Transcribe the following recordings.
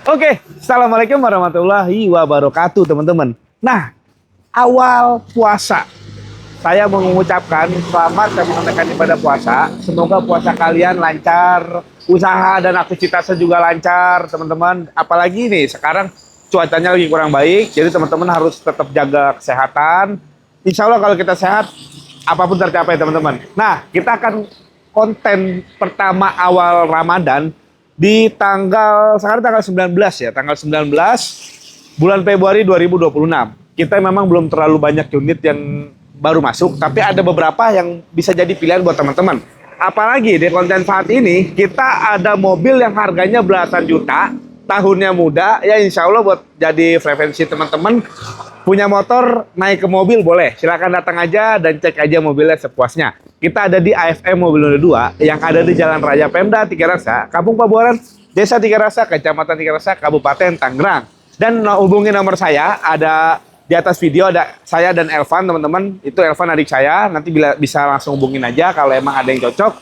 Oke, Assalamualaikum warahmatullahi wabarakatuh teman-teman. Nah, awal puasa, saya mau mengucapkan selamat dan menunaikan ibadah puasa. Semoga puasa kalian lancar, usaha dan aktivitasnya juga lancar teman-teman. Apalagi nih, sekarang cuacanya lagi kurang baik, jadi teman-teman harus tetap jaga kesehatan. Insya Allah kalau kita sehat, apapun tercapai teman-teman. Nah, kita akan konten pertama awal Ramadan di sekarang tanggal 19 ya, tanggal 19 bulan Februari 2026. Kita memang belum terlalu banyak unit yang baru masuk, tapi ada beberapa yang bisa jadi pilihan buat teman-teman. Apalagi di konten saat ini kita ada mobil yang harganya belasan juta, tahunnya muda, ya insya Allah buat jadi preferensi teman-teman. Punya motor, naik ke mobil boleh. Silakan datang aja dan cek aja mobilnya sepuasnya. Kita ada di AFM Mobil 2 yang ada di Jalan Raya Pemda Tiga Rasa, Kampung Pabuaran, Desa Tiga Rasa, Kecamatan Tiga Rasa, Kabupaten Tangerang. Dan hubungi nomor saya, ada di atas video ada saya dan Elvan teman-teman. Itu Elvan adik saya, nanti bisa langsung hubungin aja kalau emang ada yang cocok.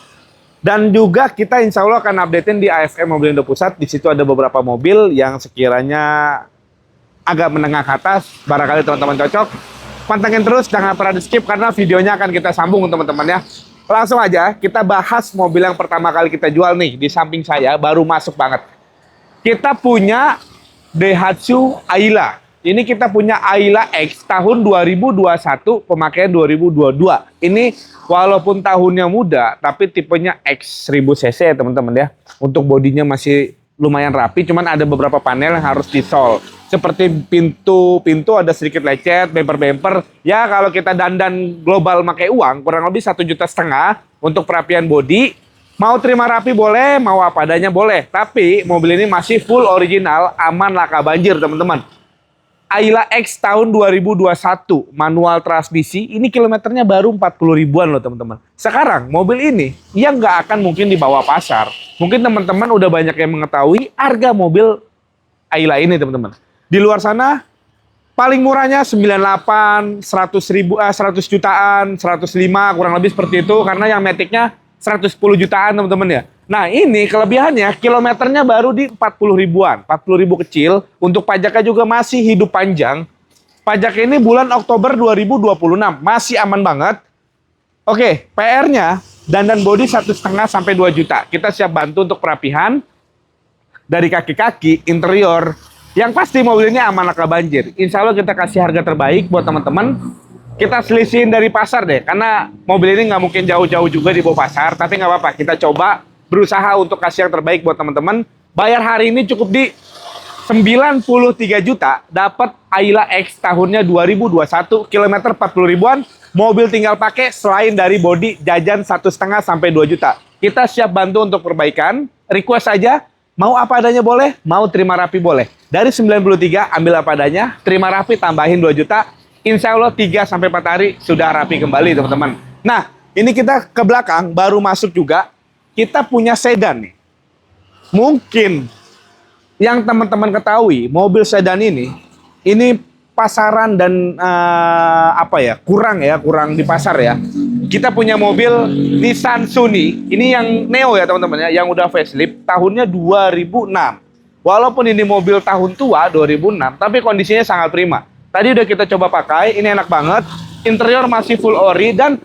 Dan juga kita insya Allah akan updatein di AFM Mobil Indo Pusat. Di situ ada beberapa mobil yang sekiranya agak menengah ke atas, barangkali teman-teman cocok. Pantengin terus, jangan pernah di skip karena videonya akan kita sambung teman-teman ya. Langsung aja kita bahas mobil yang pertama kali kita jual nih. Di samping saya baru masuk banget. Kita punya Daihatsu Ayla. Ini kita punya Ayla X tahun 2021, pemakaian 2022. Ini walaupun tahunnya muda, tapi tipenya X 1000 cc ya teman-teman ya. Untuk bodinya masih lumayan rapi, cuman ada beberapa panel yang harus disol. Seperti pintu ada sedikit lecet, bumper. Ya kalau kita dandan global pakai uang, kurang lebih 1,5 juta untuk perapian bodi. Mau terima rapi boleh, mau apa adanya boleh. Tapi mobil ini masih full original, aman laka banjir teman-teman. Ayla X tahun 2021, manual transmisi, ini kilometernya baru 40 ribuan loh teman-teman. Sekarang mobil ini yang nggak akan mungkin dibawa pasar. Mungkin teman-teman udah banyak yang mengetahui harga mobil Ayla ini teman-teman. Di luar sana paling murahnya 98, 100 ribu, 100 jutaan, 105 kurang lebih seperti itu. Karena yang Matic-nya 110 jutaan teman-teman ya. Nah ini kelebihannya kilometernya baru di 40 ribuan, 40 ribu kecil. Untuk pajaknya juga masih hidup panjang. Pajak ini bulan Oktober 2026, masih aman banget. Oke, PR-nya dandan bodi 1,5 sampai 2 juta. Kita siap bantu untuk perapihan dari kaki-kaki, interior. Yang pasti mobil ini aman laka banjir. Insya Allah kita kasih harga terbaik buat teman-teman. Kita selisihin dari pasar deh, karena mobil ini nggak mungkin jauh-jauh juga di bawah pasar. Tapi nggak apa-apa, kita coba berusaha untuk kasih yang terbaik buat teman-teman. Bayar hari ini cukup di 93 juta, dapat Ayla X tahunnya 2021, kilometer 40 ribuan, mobil tinggal pakai selain dari bodi jajan 1,5 sampai 2 juta. Kita siap bantu untuk perbaikan, request aja, mau apa adanya boleh, mau terima rapi boleh. Dari 93 ambil apa adanya, terima rapi tambahin 2 juta, insya Allah 3 sampai 4 hari sudah rapi kembali teman-teman. Nah, ini kita ke belakang baru masuk juga. Kita punya sedan nih. Mungkin yang teman-teman ketahui, mobil sedan ini pasaran dan kurang di pasar ya. Kita punya mobil Nissan Sunny. Ini yang Neo ya teman-teman ya, yang udah facelift tahunnya 2006. Walaupun ini mobil tahun tua 2006, tapi kondisinya sangat prima. Tadi udah kita coba pakai, ini enak banget. Interior masih full ori dan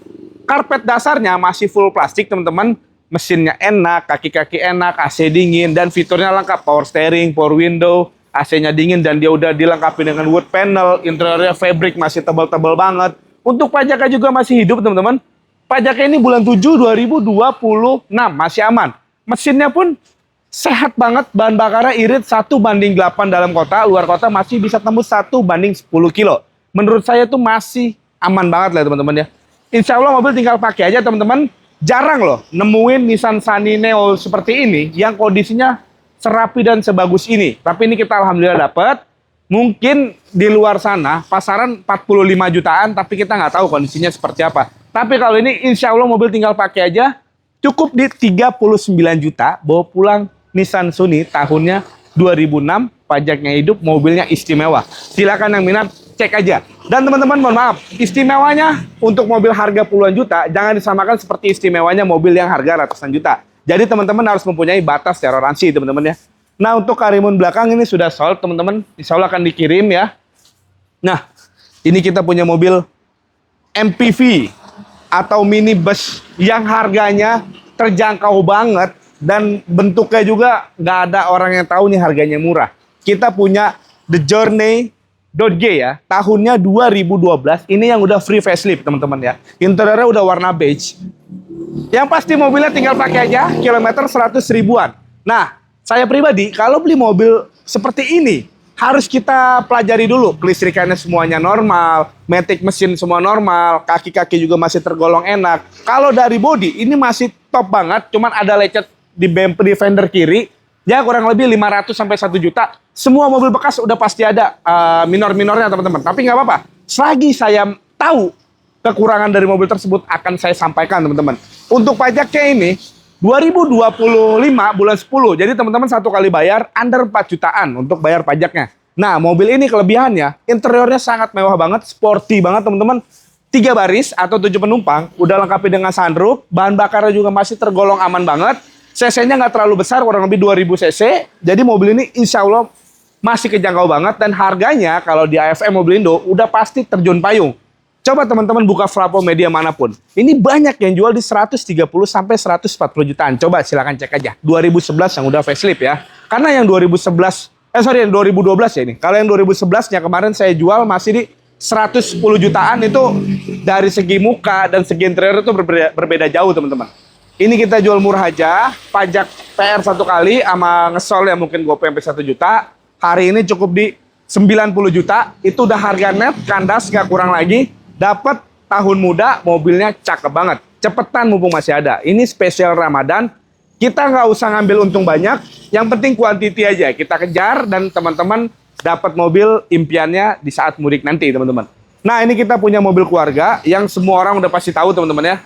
karpet dasarnya masih full plastik teman-teman. Mesinnya enak, kaki-kaki enak, AC dingin, dan fiturnya lengkap. Power steering, power window, AC-nya dingin, dan dia udah dilengkapi dengan wood panel. Interiornya fabric, masih tebal-tebal banget. Untuk pajaknya juga masih hidup, teman-teman. Pajaknya ini bulan 7 2026, masih aman. Mesinnya pun sehat banget, bahan bakarnya irit 1:8 dalam kota, luar kota masih bisa tembus 1:10 kilo. Menurut saya itu masih aman banget lah teman-teman ya. Insya Allah mobil tinggal pakai aja teman-teman. Jarang loh nemuin Nissan Sunny Neo seperti ini yang kondisinya serapi dan sebagus ini. Tapi ini kita alhamdulillah dapat. Mungkin di luar sana pasaran 45 jutaan, tapi kita nggak tahu kondisinya seperti apa. Tapi kalau ini insya Allah mobil tinggal pakai aja, cukup di 39 juta, bawa pulang Nissan Sunny tahunnya 2006, pajaknya hidup, mobilnya istimewa. Silakan yang minat cek aja. Dan teman-teman mohon maaf, istimewanya untuk mobil harga puluhan juta jangan disamakan seperti istimewanya mobil yang harga ratusan juta. Jadi teman-teman harus mempunyai batas toleransi teman-teman ya. Nah, untuk karimun belakang ini sudah sold, teman-teman. Insya Allah akan dikirim ya. Nah, ini kita punya mobil MPV atau minibus yang harganya terjangkau banget dan bentuknya juga nggak ada orang yang tahu nih harganya murah. Kita punya The Journey G ya, tahunnya 2012. Ini yang udah free facelift, teman-teman ya. Interiornya udah warna beige. Yang pasti mobilnya tinggal pakai aja, kilometer 100 ribuan. Nah, saya pribadi kalau beli mobil seperti ini harus kita pelajari dulu. Kelistrikannya semuanya normal, matic mesin semua normal, kaki-kaki juga masih tergolong enak. Kalau dari body ini masih top banget, cuman ada lecet di bumper di fender kiri. Ya kurang lebih 500 sampai 1 juta. Semua mobil bekas udah pasti ada minor-minornya, teman-teman. Tapi nggak apa-apa. Selagi saya tahu kekurangan dari mobil tersebut akan saya sampaikan, teman-teman. Untuk pajaknya ini 2025 bulan 10. Jadi teman-teman satu kali bayar under 4 jutaan untuk bayar pajaknya. Nah, mobil ini kelebihannya interiornya sangat mewah banget, sporty banget, teman-teman. 3 baris atau 7 penumpang, udah lengkapi dengan sunroof, bahan bakarnya juga masih tergolong aman banget. CC-nya nggak terlalu besar, kurang lebih 2000 cc. Jadi mobil ini insya Allah masih kejangkau banget dan harganya kalau di AFM Mobilindo udah pasti terjun payung. Coba teman-teman buka Frapo media manapun. Ini banyak yang jual di 130 sampai 140 jutaan. Coba silakan cek aja. 2011 yang udah facelift ya. Karena yang 2011 yang 2012 ya ini. Kalau yang 2011-nya kemarin saya jual masih di 110 jutaan, itu dari segi muka dan segi interior itu berbeda jauh, teman-teman. Ini kita jual murah aja, pajak PR 1 kali sama ngesol yang mungkin GoPay sampai 1 juta. Hari ini cukup di 90 juta, itu udah harga net, kandas, gak kurang lagi. Dapat tahun muda, mobilnya cakep banget. Cepetan mumpung masih ada. Ini spesial Ramadan, kita nggak usah ngambil untung banyak, yang penting quantity aja. Kita kejar dan teman-teman dapat mobil impiannya di saat mudik nanti, teman-teman. Nah, ini kita punya mobil keluarga yang semua orang udah pasti tahu, teman-teman ya.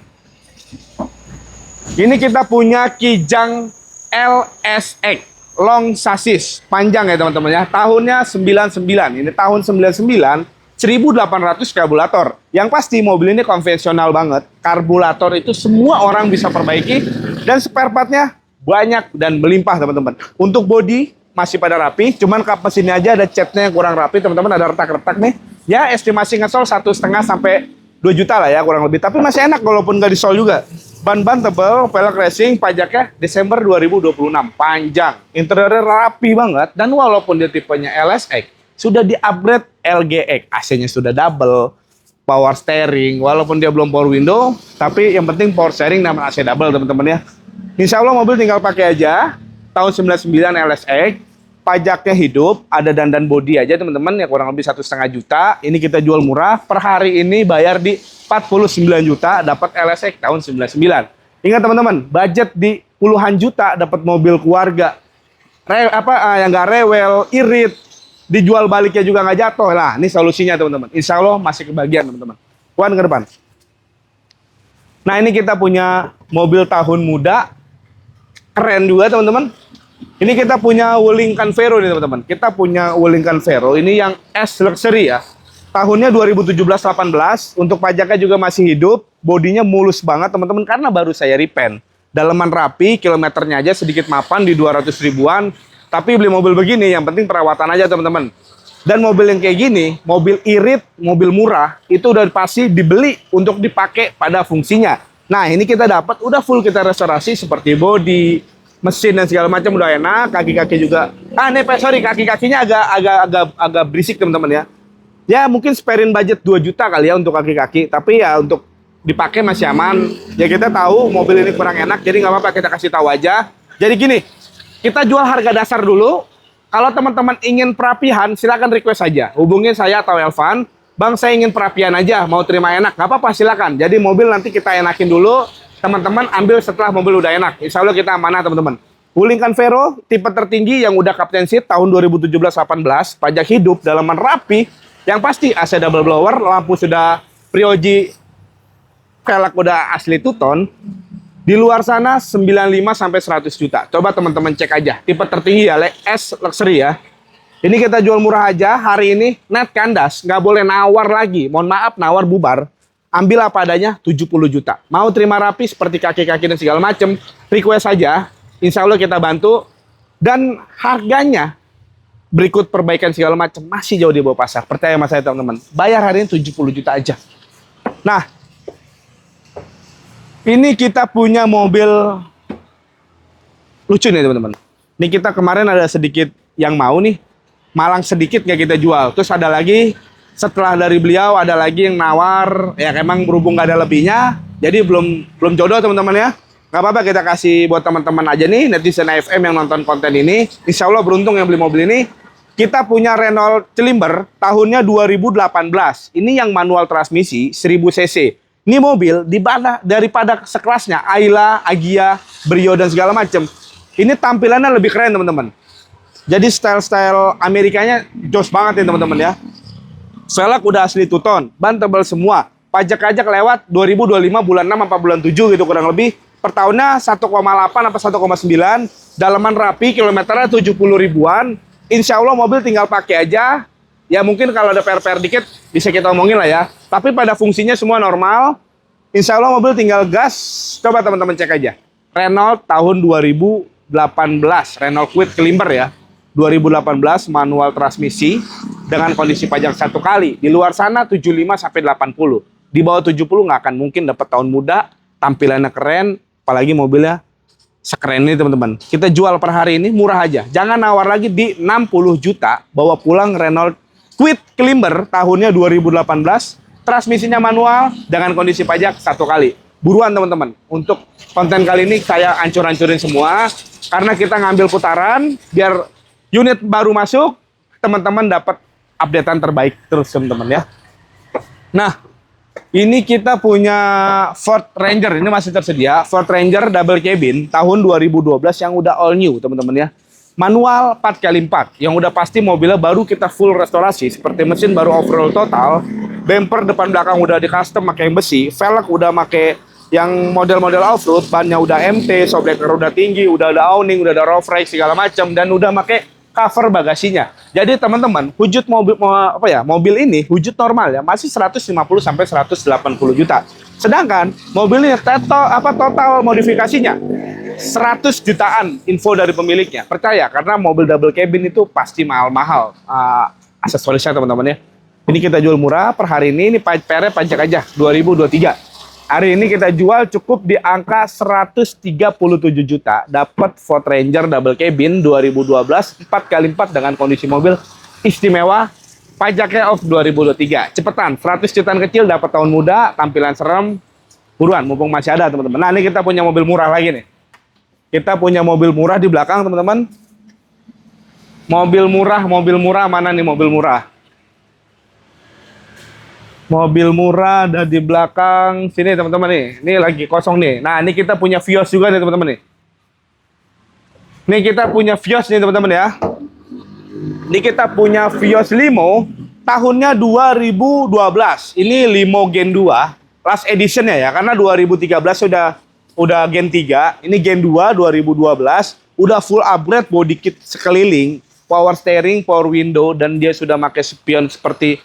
Ini kita punya Kijang LSX long chassis panjang ya, teman-teman ya. Tahunnya 99. Ini tahun 99, 1800 karburator. Yang pasti mobil ini konvensional banget. Karburator itu semua orang bisa perbaiki dan spare partnya banyak dan melimpah, teman-teman. Untuk bodi masih pada rapi, cuman kap mesinnya aja ada catnya yang kurang rapi, teman-teman. Ada retak-retak nih. Ya estimasi ngesol 1,5 sampai 2 juta lah ya kurang lebih. Tapi masih enak walaupun nggak disol juga. Ban-ban tebal, velg racing, pajaknya Desember 2026, panjang. Interiornya rapi banget, dan walaupun dia tipenya LSX, sudah di-upgrade LGX. AC-nya sudah double, power steering, walaupun dia belum power window, tapi yang penting power steering dan AC double, teman-teman ya. Insya Allah mobil tinggal pakai aja, tahun 99 LSX, pajaknya hidup, ada dandan body aja, teman-teman, ya kurang lebih 1,5 juta. Ini kita jual murah, per hari ini bayar di 49 juta, dapat LSX tahun 99. Ingat teman-teman, budget di puluhan juta dapat mobil keluarga. Yang nggak rewel, irit, dijual baliknya juga nggak jatuh. Lah, ini solusinya teman-teman. Insya Allah masih kebagian, teman-teman. Wan ke depan. Nah, ini kita punya mobil tahun muda, keren juga teman-teman. Ini kita punya Wuling Canvero nih, teman-teman. Kita punya Wuling Canvero, ini yang S Luxury ya. Tahunnya 2017-18, untuk pajaknya juga masih hidup, bodinya mulus banget teman-teman karena baru saya repaint. Daleman rapi, kilometernya aja sedikit mapan di 200 ribuan, tapi beli mobil begini yang penting perawatan aja teman-teman. Dan mobil yang kayak gini, mobil irit, mobil murah, itu udah pasti dibeli untuk dipakai pada fungsinya. Nah, ini kita dapat udah full kita restorasi seperti bodi, mesin dan segala macam udah enak, kaki-kaki juga. Kaki-kakinya agak berisik teman-teman ya. Ya mungkin sparein budget 2 juta kali ya untuk kaki-kaki, tapi ya untuk dipakai masih aman. Ya kita tahu mobil ini kurang enak, jadi nggak apa-apa kita kasih tahu aja. Jadi gini, kita jual harga dasar dulu. Kalau teman-teman ingin perapian, silakan request aja. Hubungin saya atau Elvan. Bang, saya ingin perapian aja, mau terima enak, nggak apa-apa silakan. Jadi mobil nanti kita enakin dulu, teman-teman ambil setelah mobil udah enak. Insya Allah kita amanah teman-teman. Wuling Canvero, tipe tertinggi yang udah Captain Seat tahun 2017-18, pajak hidup, dalaman rapi. Yang pasti AC double blower, lampu sudah Prioji, velg udah asli two-tone. Di luar sana 95 sampai 100 juta. Coba teman-teman cek aja. Tipe tertinggi ya, S Luxury ya. Ini kita jual murah aja hari ini, net kandas, nggak boleh nawar lagi. Mohon maaf, nawar bubar. Ambil apa adanya 70 juta. Mau terima rapi seperti kaki-kaki dan segala macam, request aja. Insya Allah kita bantu. Dan harganya berikut perbaikan segala macam masih jauh di bawah pasar. Percaya sama saya teman-teman. Bayar hari ini 70 juta aja. Nah, ini kita punya mobil lucu nih teman-teman. Ini kita kemarin ada sedikit yang mau nih. Malang sedikit nggak kita jual. Terus ada lagi setelah dari beliau ada lagi yang nawar. Ya emang berhubung nggak ada lebihnya. Jadi belum jodoh teman-teman ya. Nggak apa-apa kita kasih buat teman-teman aja nih. Netizen AFM yang nonton konten ini. Insya Allah beruntung yang beli mobil ini. Kita punya Renault Climber tahunnya 2018. Ini yang manual transmisi 1000 cc. Ini mobil daripada sekelasnya Ayla, Agya, Brio dan segala macam. Ini tampilannya lebih keren teman-teman. Jadi style-style Amerikanya jos banget nih teman-teman ya. Velg udah asli two-tone, ban tebal semua. Pajak-pajak lewat 2025 bulan 6 apa bulan 7 gitu kurang lebih. Per tahunnya 1,8 apa 1,9. Dalaman rapi, kilometernya 70 ribuan. Insya Allah mobil tinggal pakai aja. Ya mungkin kalau ada PR-PR dikit bisa kita omongin lah ya. Tapi pada fungsinya semua normal. Insya Allah mobil tinggal gas. Coba teman-teman cek aja. Renault tahun 2018. Renault Kwid Climber ya. 2018 manual transmisi dengan kondisi pajak 1 kali. Di luar sana 75 sampai 80. Di bawah 70 nggak akan mungkin dapat tahun muda. Tampilannya keren. Apalagi mobilnya sekeren ini teman-teman. Kita jual per hari ini murah aja. Jangan nawar lagi di 60 juta. Bawa pulang Renault Kwid Climber tahunnya 2018. Transmisinya manual dengan kondisi pajak 1 kali. Buruan teman-teman. Untuk konten kali ini saya hancur-hancurin semua. Karena kita ngambil putaran. Biar unit baru masuk. Teman-teman dapat updatean terbaik terus teman-teman ya. Nah. Ini kita punya Ford Ranger, ini masih tersedia. Ford Ranger double cabin tahun 2012 yang udah all new teman-teman ya. Manual 4x4 yang udah pasti mobilnya baru kita full restorasi. Seperti mesin baru overall total. Bumper depan belakang udah di custom pakai yang besi. Velg udah pakai yang model-model off-road. Bannya udah MT, shockbreaker udah tinggi, udah ada awning, udah ada roof rack segala macam. Dan udah pakai cover bagasinya. Jadi teman-teman, wujud mobil ini wujud normal ya, masih 150 sampai 180 juta. Sedangkan mobil ini total modifikasinya 100 jutaan info dari pemiliknya. Percaya karena mobil double cabin itu pasti mahal-mahal aksesorisnya teman-teman ya. Ini kita jual murah per hari ini PR-nya pajak aja 2023. Hari ini kita jual cukup di angka 137 juta. Dapat Ford Ranger double cabin 2012 4x4 dengan kondisi mobil istimewa. Pajaknya off 2023. Cepetan, 100 jutaan kecil dapat tahun muda, tampilan serem. Buruan, mumpung masih ada teman-teman. Nah ini kita punya mobil murah lagi nih. Kita punya mobil murah di belakang teman-teman. Mobil murah mana nih mobil murah? Mobil murah ada di belakang sini teman-teman nih. Ini lagi kosong nih. Nah ini kita punya Vios juga nih teman-teman nih. Ini kita punya Vios nih teman-teman ya. Ini kita punya Vios Limo tahunnya 2012. Ini Limo Gen 2 last edition ya karena 2013 udah Gen 3. Ini Gen 2 2012 udah full upgrade body kit sekeliling, power steering, power window dan dia sudah pakai spion seperti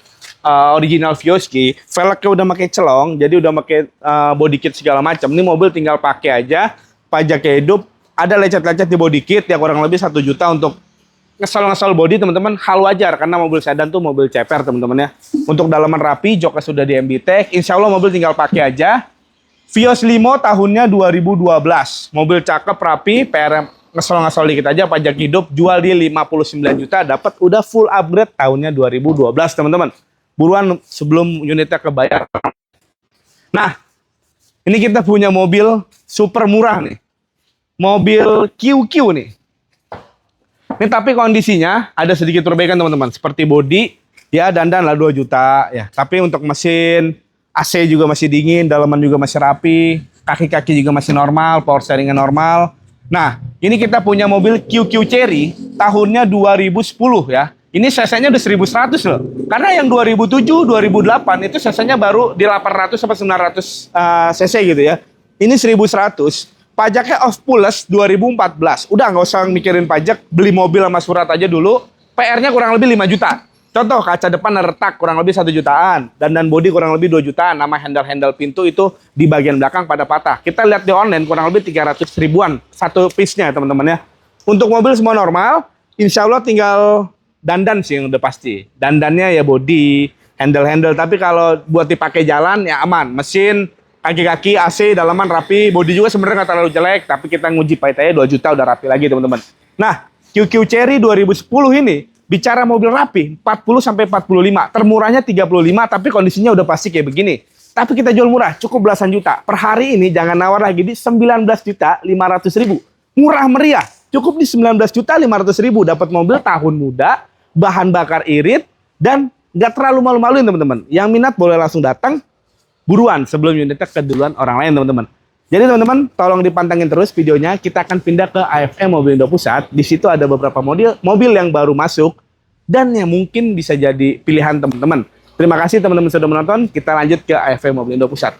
original Vioski. Velgnya udah pakai celong, jadi udah pakai body kit segala macam. Ini mobil tinggal pakai aja, pajaknya hidup. Ada lecet-lecet di body kit yang kurang lebih 1 juta untuk ngesol body teman-teman. Hal wajar karena mobil sedan tuh mobil ceper teman-teman ya. Untuk dalaman rapi, joknya sudah di MB Tech. Insya Allah mobil tinggal pakai aja. Vios Limo tahunnya 2012. Mobil cakep, rapi, PR ngesol dikit aja, pajak hidup, jual di 59 juta, dapat udah full upgrade tahunnya 2012 teman-teman. Buruan sebelum unitnya kebayar. Nah, ini kita punya mobil super murah nih. Mobil QQ nih. Ini tapi kondisinya ada sedikit perbaikan teman-teman. Seperti bodi, ya dandan lah 2 juta. Ya. Tapi untuk mesin, AC juga masih dingin, dalaman juga masih rapi. Kaki-kaki juga masih normal, power steeringnya normal. Nah, ini kita punya mobil QQ Cherry tahunnya 2010 ya. Ini cc-nya udah 1100 loh. Karena yang 2007, 2008 itu cc-nya baru di 800 sampai 900 cc gitu ya. Ini 1100. Pajaknya off plus 2014. Udah nggak usah mikirin pajak, beli mobil sama surat aja dulu. PR-nya kurang lebih 5 juta. Contoh kaca depan retak kurang lebih 1 jutaan. Dan bodi kurang lebih 2 jutaan. Nama handle-handle pintu itu di bagian belakang pada patah. Kita lihat di online kurang lebih 300 ribuan satu piece-nya teman-teman ya. Untuk mobil semua normal, insya Allah tinggal dandan sih yang udah pasti. Dandannya ya body, handle-handle. Tapi kalau buat dipakai jalan ya aman. Mesin, kaki-kaki, AC, dalaman rapi. Body juga sebenarnya nggak terlalu jelek. Tapi kita nguji pahit-pahitnya 2 juta udah rapi lagi teman-teman. Nah, QQ Cherry 2010 ini bicara mobil rapi 40 sampai 45. Termurahnya 35 tapi kondisinya udah pasti kayak begini. Tapi kita jual murah, cukup belasan juta. Per hari ini jangan nawar lagi di 19.500.000. Murah meriah. Cukup di 19.500.000 dapat mobil tahun muda, bahan bakar irit, dan nggak terlalu malu-maluin teman-teman. Yang minat boleh langsung datang buruan sebelum unitnya keduluan orang lain teman-teman. Jadi teman-teman tolong dipantengin terus videonya. Kita akan pindah ke AFM Mobil Indo Pusat. Di situ ada beberapa mobil yang baru masuk dan yang mungkin bisa jadi pilihan teman-teman. Terima kasih teman-teman sudah menonton. Kita lanjut ke AFM Mobil Indo Pusat.